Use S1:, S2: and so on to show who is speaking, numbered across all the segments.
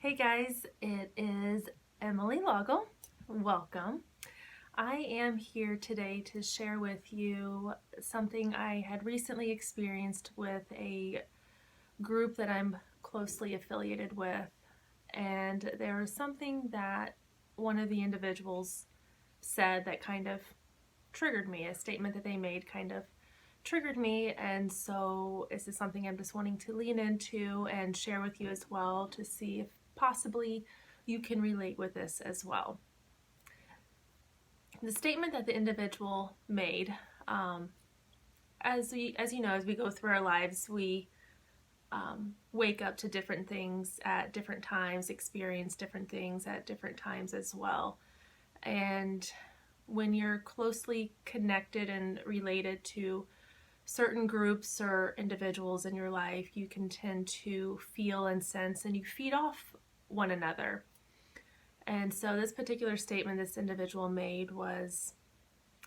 S1: Hey guys, it is Emily Laugle. Welcome. I am here today to share with you something I had recently experienced with a group that I'm closely affiliated with. And there was something that one of the individuals said that kind of triggered me. A statement that they made kind of triggered me, and so this is something I'm just wanting to lean into and share with you as well to see if possibly you can relate with this as well. The statement that the individual made, as you know, as we go through our lives, we wake up to different things at different times, experience different things at different times as well. And when you're closely connected and related to certain groups or individuals in your life, you can tend to feel and sense and you feed off one another. And so this particular statement this individual made was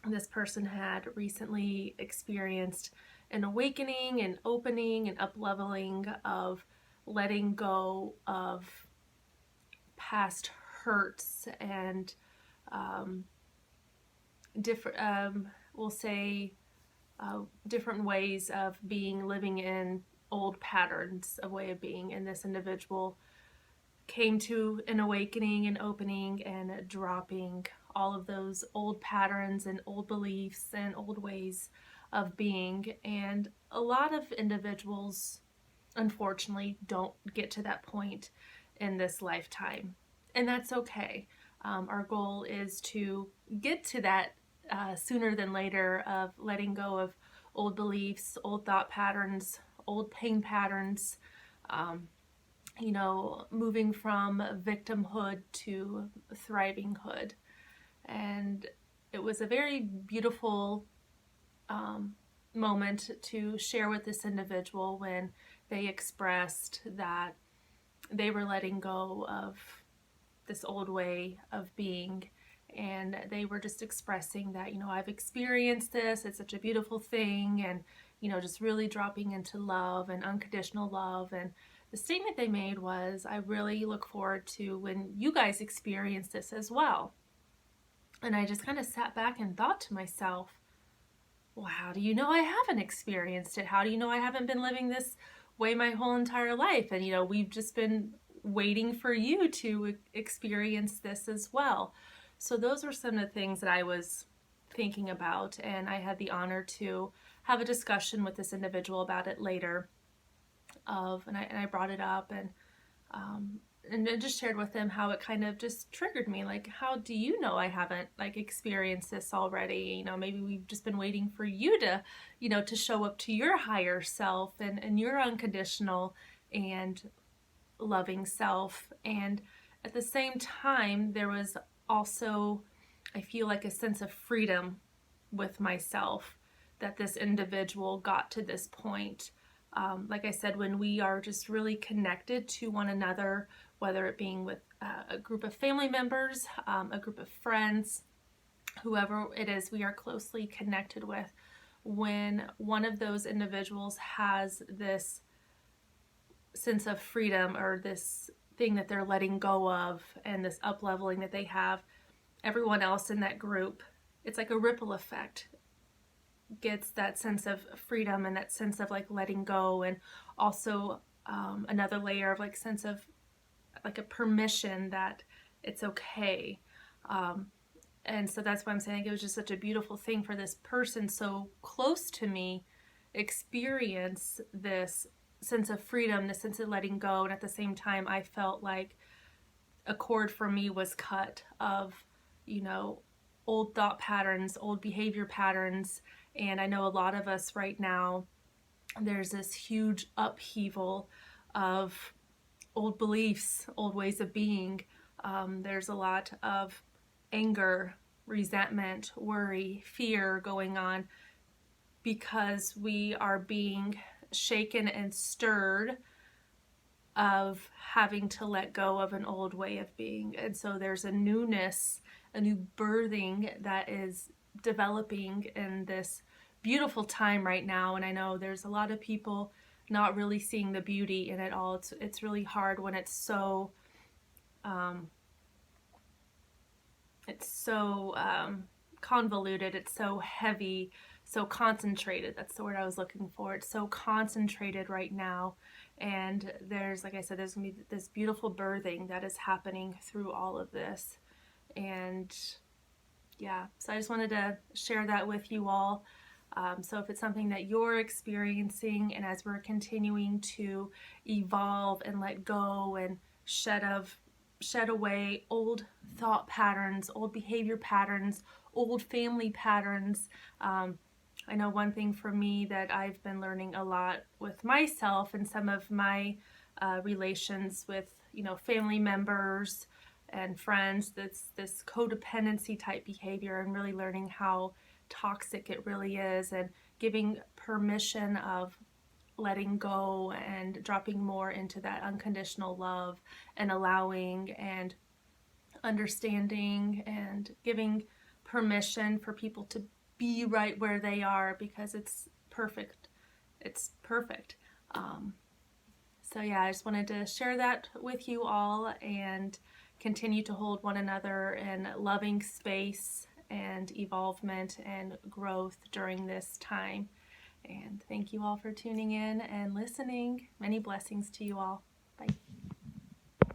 S1: this person had recently experienced an awakening, an opening, an up-leveling of letting go of past hurts and different, we'll say, different ways of being, living in old patterns of way of being. And this individual came to an awakening and opening and dropping all of those old patterns and old beliefs and old ways of being. And a lot of individuals, unfortunately, don't get to that point in this lifetime. And that's okay. Our goal is to get to that sooner than later, of letting go of old beliefs, old thought patterns, old pain patterns, moving from victimhood to thrivinghood. And it was a very beautiful moment to share with this individual when they expressed that they were letting go of this old way of being. And they were just expressing that, I've experienced this, it's such a beautiful thing, and, just really dropping into love and unconditional love. And the statement they made was, I really look forward to when you guys experience this as well. And I just kind of sat back and thought to myself, well, how do you know I haven't experienced it? How do you know I haven't been living this way my whole entire life? And, we've just been waiting for you to experience this as well. So those were some of the things that I was thinking about, and I had the honor to have a discussion with this individual about it later. And I brought it up and just shared with them how it kind of just triggered me. Like, how do you know I haven't experienced this already? Maybe we've just been waiting for you to, to show up to your higher self and your unconditional and loving self. And at the same time, there was also, I feel like, a sense of freedom with myself that this individual got to this point. Like I said, when we are just really connected to one another, whether it being with a group of family members, a group of friends, whoever it is we are closely connected with, when one of those individuals has this sense of freedom or this thing that they're letting go of and this up-leveling that they have, everyone else in that group, it's like a ripple effect, gets that sense of freedom and that sense of letting go, and also another layer of sense of a permission that it's okay. And so that's why I'm saying it was just such a beautiful thing for this person so close to me experience this sense of freedom, the sense of letting go. And at the same time, I felt like a cord for me was cut of, old thought patterns, old behavior patterns. And I know a lot of us right now, there's this huge upheaval of old beliefs, old ways of being. There's a lot of anger, resentment, worry, fear going on because we are being shaken and stirred of having to let go of an old way of being. And so there's a newness, a new birthing that is developing in this beautiful time right now. And I know there's a lot of people not really seeing the beauty in it all. It's really hard when it's so it's so convoluted, it's so heavy, so concentrated. That's the word I was looking for. It's so concentrated right now. And there's, like I said, there's going to be this beautiful birthing that is happening through all of this. And yeah, so I just wanted to share that with you all. So if it's something that you're experiencing, and as we're continuing to evolve and let go and shed away old thought patterns, old behavior patterns, old family patterns. I know one thing for me that I've been learning a lot with myself and some of my relations with, family members and friends, this codependency type behavior, and really learning how toxic it really is, and giving permission of letting go and dropping more into that unconditional love, and allowing and understanding and giving permission for people to be right where they are, because it's perfect. It's perfect. So yeah, I just wanted to share that with you all, and continue to hold one another in loving space and evolvement and growth during this time. And thank you all for tuning in and listening. Many blessings to you all.